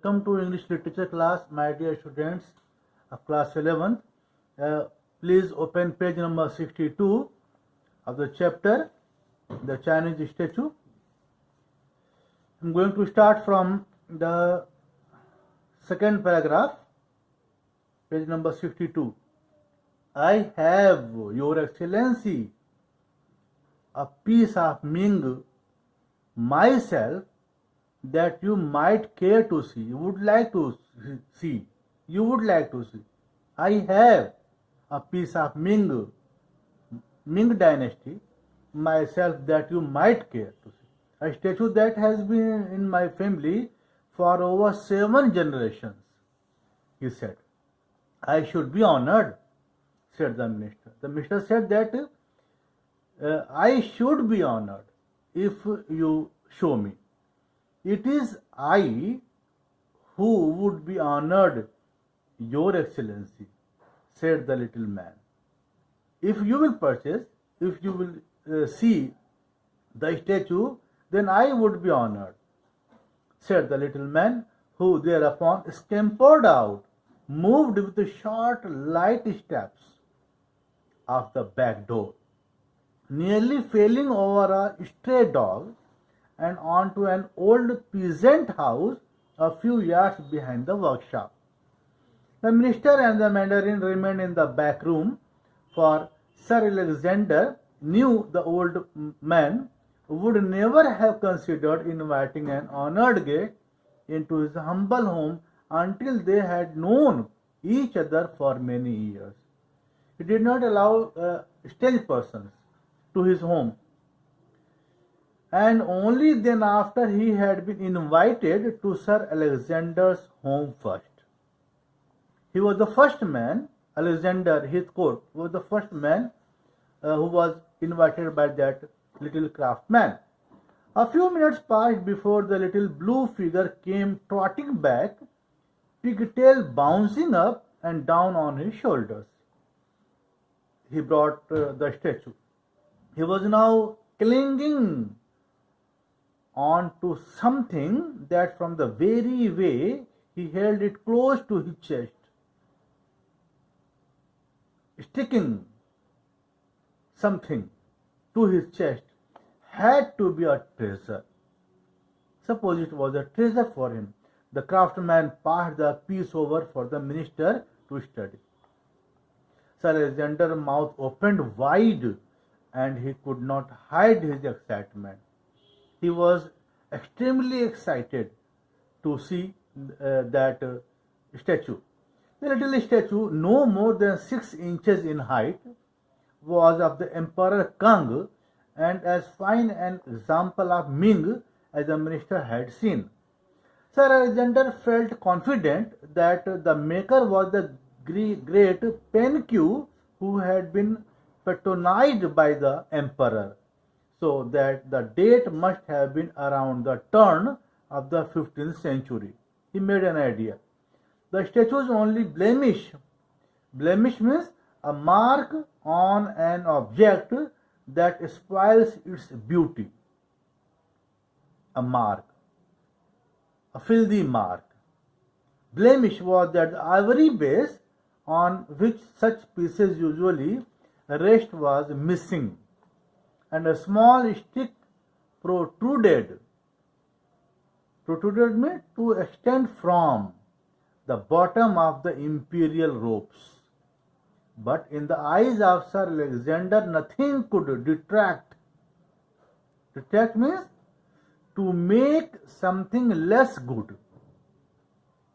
Welcome to English literature class, my dear students of class 11th. Please open page number 62 of the chapter, the Chinese statue. I'm going to start from the second paragraph, page number 62. I have, Your Excellency, a piece of Ming myself that you might care to see, you would like to see. I have a piece of Ming dynasty myself that you might care to see. A statue that has been in my family for over 7 generations, he said. I should be honored, said the minister. The minister said that I should be honored if you show me. It is I who would be honored, Your Excellency, said the little man. If you will purchase, if you will see the statue, then I would be honored, said the little man, who thereupon scampered out, moved with the short, light steps of the back door, nearly falling over a stray dog and onto an old peasant house a few yards behind the workshop. The minister and the mandarin remained in the back room, for Sir Alexander knew the old man would never have considered inviting an honored guest into his humble home until they had known each other for many years. He did not allow strange persons to his home, and only then after he had been invited to Sir Alexander's home first. He was the first man, Alexander Heathcote was the first man who was invited by that little craftsman. A few minutes passed before the little blue figure came trotting back, pigtail bouncing up and down on his shoulders. He brought the statue. He was now clinging on to something that from the very way he held it close to his chest, sticking something to his chest, had to be a treasure. Suppose it was a treasure for him. The craftsman passed the piece over for the minister to study. Sir Alexander's mouth opened wide, and he could not hide his excitement. He was extremely excited to see that statue. The little statue, no more than 6 inches in height, was of the Emperor Kang and as fine an example of Ming as the minister had seen. Sir Alexander felt confident that the maker was the great Pen Q, who had been patronized by the emperor, so that the date must have been around the turn of the 15th century. He made an idea. The statue's only blemish means a mark on an object that spoils its beauty. A mark, a filthy mark. Blemish was that the ivory base on which such pieces usually rest was missing, and a small stick protruded means to extend from the bottom of the imperial ropes. But in the eyes of Sir Alexander, nothing could detract. Detract means to make something less good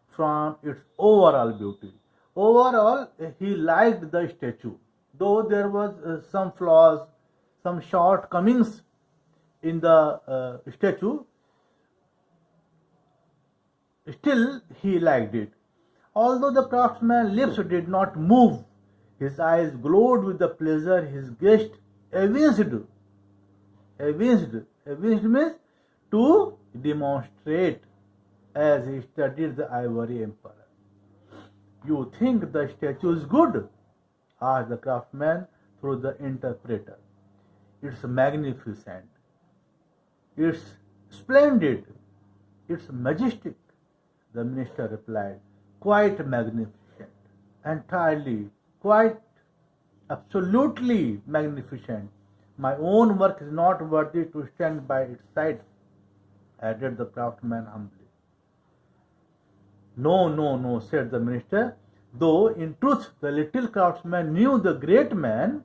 from its overall beauty. Overall, he liked the statue, though there was some flaws, some shortcomings in the statue. Still, he liked it. Although the craftsman's lips did not move, his eyes glowed with the pleasure his guest evinced. Evinced means to demonstrate as he studied the ivory emperor. You think the statue is good? Asked the craftsman through the interpreter. It's magnificent. It's splendid. It's majestic. The minister replied, "Quite magnificent, entirely, quite, absolutely magnificent. My own work is not worthy to stand by its side," added the craftsman humbly. "No, no, no," said the minister, though in truth the little craftsman knew the great man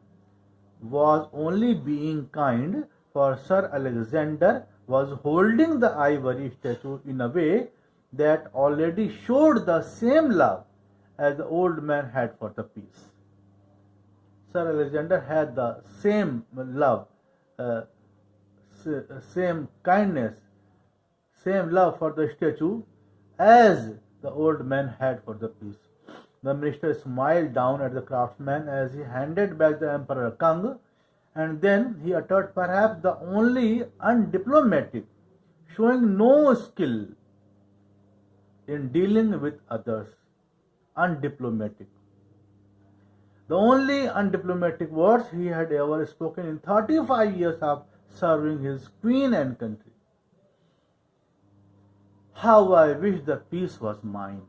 was only being kind, for Sir Alexander was holding the ivory statue in a way that already showed the same love as the old man had for the piece. Sir Alexander had the same love, uh, same kindness, same love for the statue as the old man had for the piece. The minister smiled down at the craftsman as he handed back the Emperor Kang, and then he uttered perhaps the only undiplomatic, showing no skill in dealing with others. Undiplomatic. The only undiplomatic words he had ever spoken in 35 years of serving his queen and country. "How I wish the peace was mine."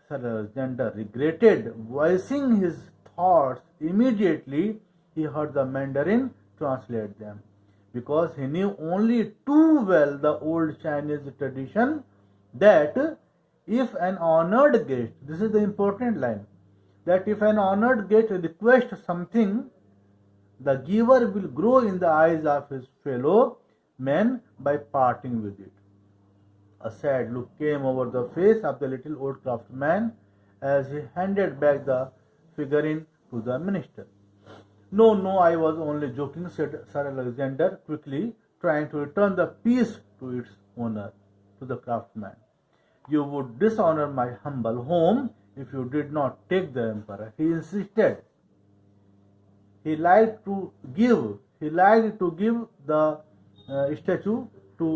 Sir Alexander regretted voicing his thoughts. Immediately he heard the Mandarin translate them, because he knew only too well the old Chinese tradition that if an honored guest, this is the important line, that if an honored guest requests something, the giver will grow in the eyes of his fellow men by parting with it. A sad look came over the face of the little old craftsman as he handed back the figurine to the minister. "No, no, I was only joking," said Sir Alexander quickly, trying to return the piece to its owner, to the craftsman. "You would dishonor my humble home if you did not take the emperor," he insisted. He liked to give the statue to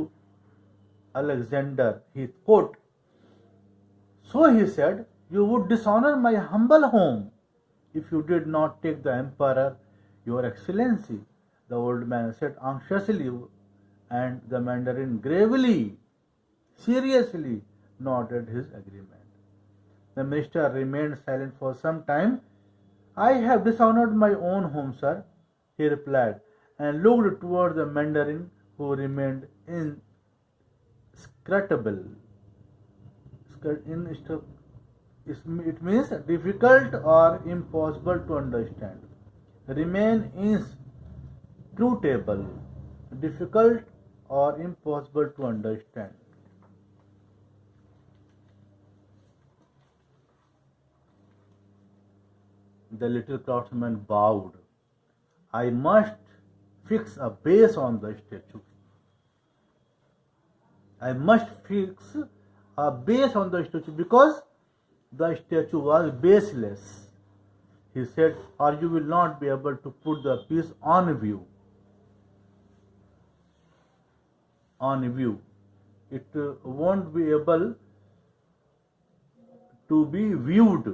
Alexander. He quote, "So," he said, "you would dishonor my humble home if you did not take the emperor." "Your Excellency," the old man said anxiously, and the Mandarin gravely, seriously nodded his agreement. The minister remained silent for some time. "I have dishonored my own home, sir," he replied, and looked toward the Mandarin, who remained inscrutable. It means difficult or impossible to understand. Remain inscrutable, difficult or impossible to understand. The little craftsman bowed. "I must fix a base on the statue. I must fix a base on the statue because the statue was baseless," he said, "or you will not be able to put the piece on view. It won't be able to be viewed."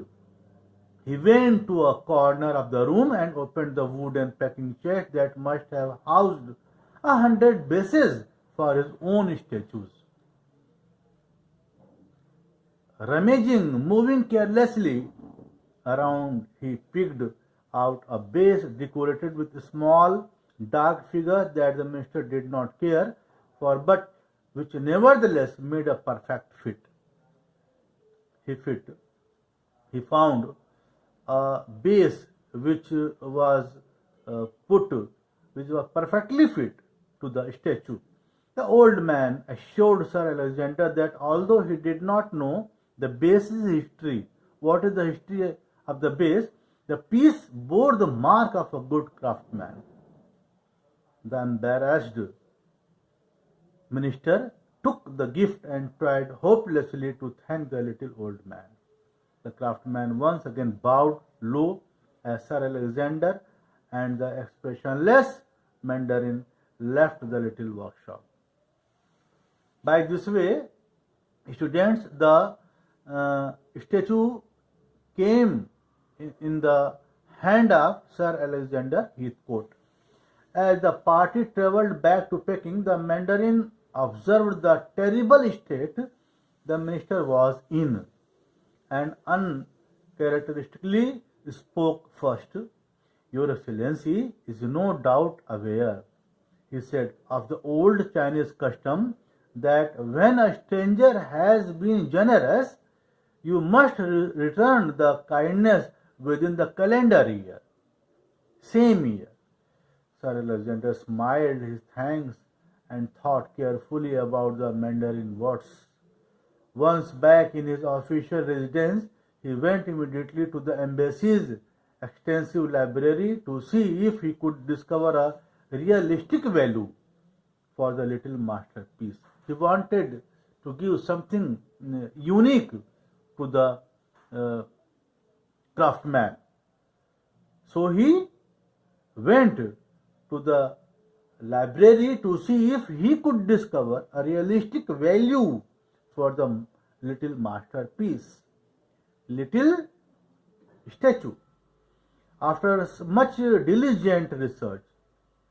He went to a corner of the room and opened the wooden packing chest that must have housed 100 bases for his own statues. Rummaging, moving carelessly around, he picked out a base decorated with a small dark figure that the minister did not care for, but which nevertheless made a perfect fit. He found a base which was perfectly fit to the statue. The old man assured Sir Alexander that although he did not know the base's history, what is the history of the base, the piece bore the mark of a good craftsman. The embarrassed minister took the gift and tried hopelessly to thank the little old man. The craftsman once again bowed low as Sir Alexander and the expressionless Mandarin left the little workshop. By this way, students, the statue came in the hand of Sir Alexander Heathcote. As the party travelled back to Peking, the Mandarin observed the terrible state The minister was in and uncharacteristically spoke first. Your Excellency is no doubt aware, he said, of the old Chinese custom that when a stranger has been generous, you must return the kindness within the calendar year. Same year. Sir Alexander smiled his thanks and thought carefully about the Mandarin words. Once back in his official residence, he went immediately to the embassy's extensive library to see if he could discover a realistic value for the little masterpiece. He wanted to give something unique to the craftsman. So he went to the library to see if he could discover a realistic value for the little masterpiece, little statue. After much diligent research,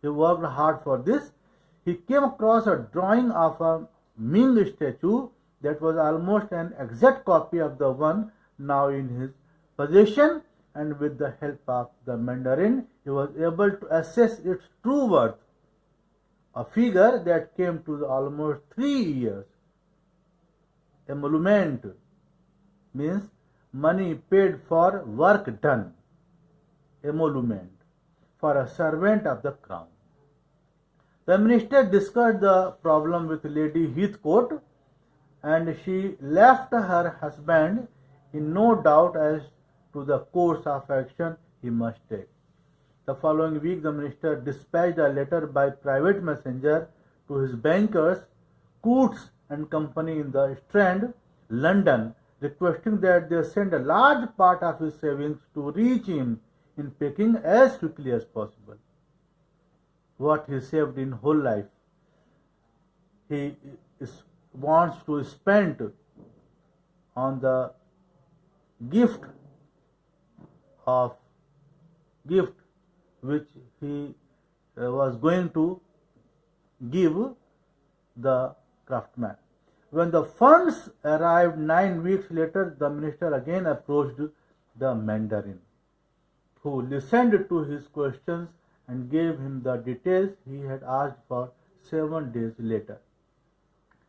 he worked hard for this. He came across a drawing of a Ming statue that was almost an exact copy of the one now in his possession, and with the help of the Mandarin, he was able to assess its true worth, a figure that came to almost 3 years. Emolument means money paid for work done. Emolument for a servant of the crown. The minister discussed the problem with Lady Heathcote, and she left her husband in no doubt as to the course of action he must take. The following week, the minister dispatched a letter by private messenger to his bankers, Coutts and Company in the Strand, London, requesting that they send a large part of his savings to reach him in Peking as quickly as possible. What he saved in whole life, he wants to spend on the gift which he was going to give the craftsman. When the funds arrived 9 weeks later, the minister again approached the Mandarin, who listened to his questions and gave him the details he had asked for 7 days later.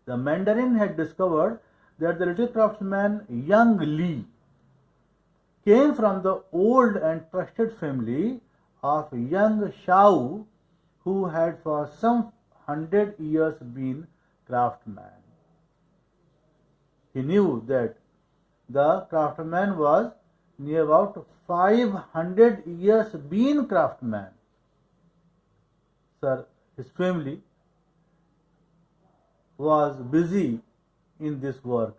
The Mandarin had discovered that the little craftsman Young Li came from the old and trusted family of Young Shao, who had for some 100 years been craftsman. He knew that the craftsman was near about 500 years been craftsman. Sir, his family was busy in this work.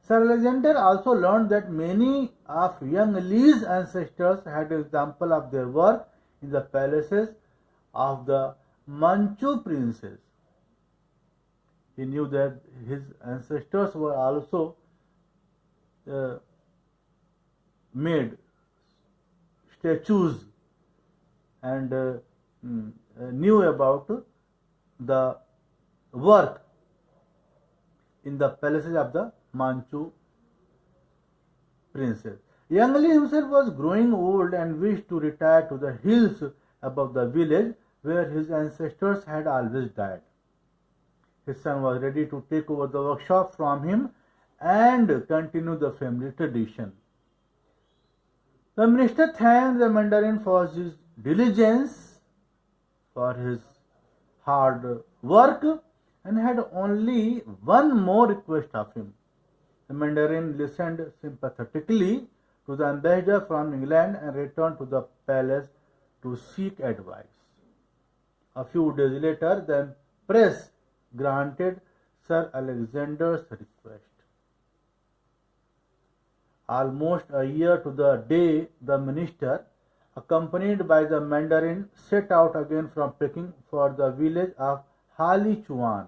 Sir Alexander also learned that many of Young Li's ancestors had example of their work in the palaces of the Manchu princes. He knew that his ancestors were also made statues and knew about the work in the palaces of the Manchu princes. Young Li himself was growing old and wished to retire to the hills above the village where his ancestors had always died. His son was ready to take over the workshop from him and continue the family tradition. The minister thanked the Mandarin for his diligence, for his hard work, and had only one more request of him. The Mandarin listened sympathetically to the ambassador from England and returned to the palace to seek advice. A few days later, the Empress granted Sir Alexander's request. Almost a year to the day, the minister, accompanied by the Mandarin, set out again from Peking for the village of Halichuan.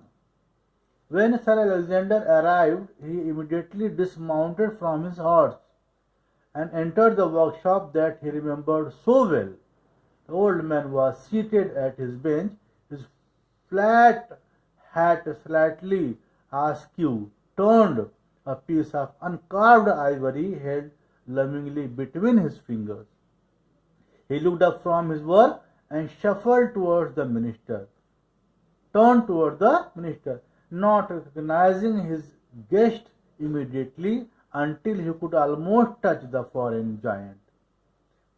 When Sir Alexander arrived, he immediately dismounted from his horse and entered the workshop that he remembered so well. The old man was seated at his bench, his flat hat slightly askew, turned a piece of uncarved ivory held lovingly between his fingers. He looked up from his work and shuffled towards the minister, turned toward the minister, not recognizing his guest immediately until he could almost touch the foreign giant.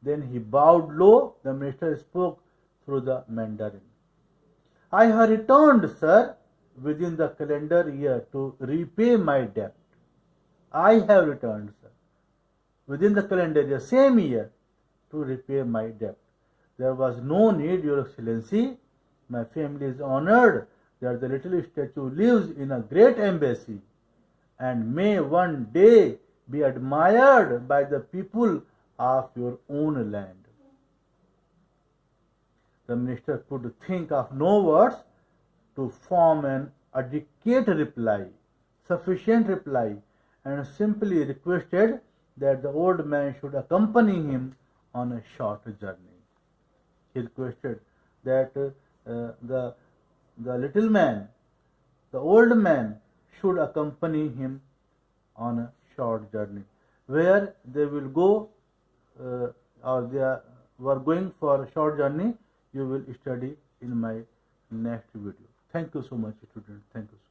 Then he bowed low. The minister spoke through the Mandarin. I have returned, sir, within the calendar year to repay my debt. I have returned, sir, within the calendar year, same year, to repay my debt. There was no need, Your Excellency. My family is honored that the little statue lives in a great embassy and may one day be admired by the people of your own land. The minister could think of no words to form an adequate reply, sufficient reply, and simply requested that the old man should accompany him on a short journey. He requested that the little man, the old man, should accompany him on a short journey. Where they will go or they were going for a short journey, you will study in my next video. Thank you so much, students. Thank you so much.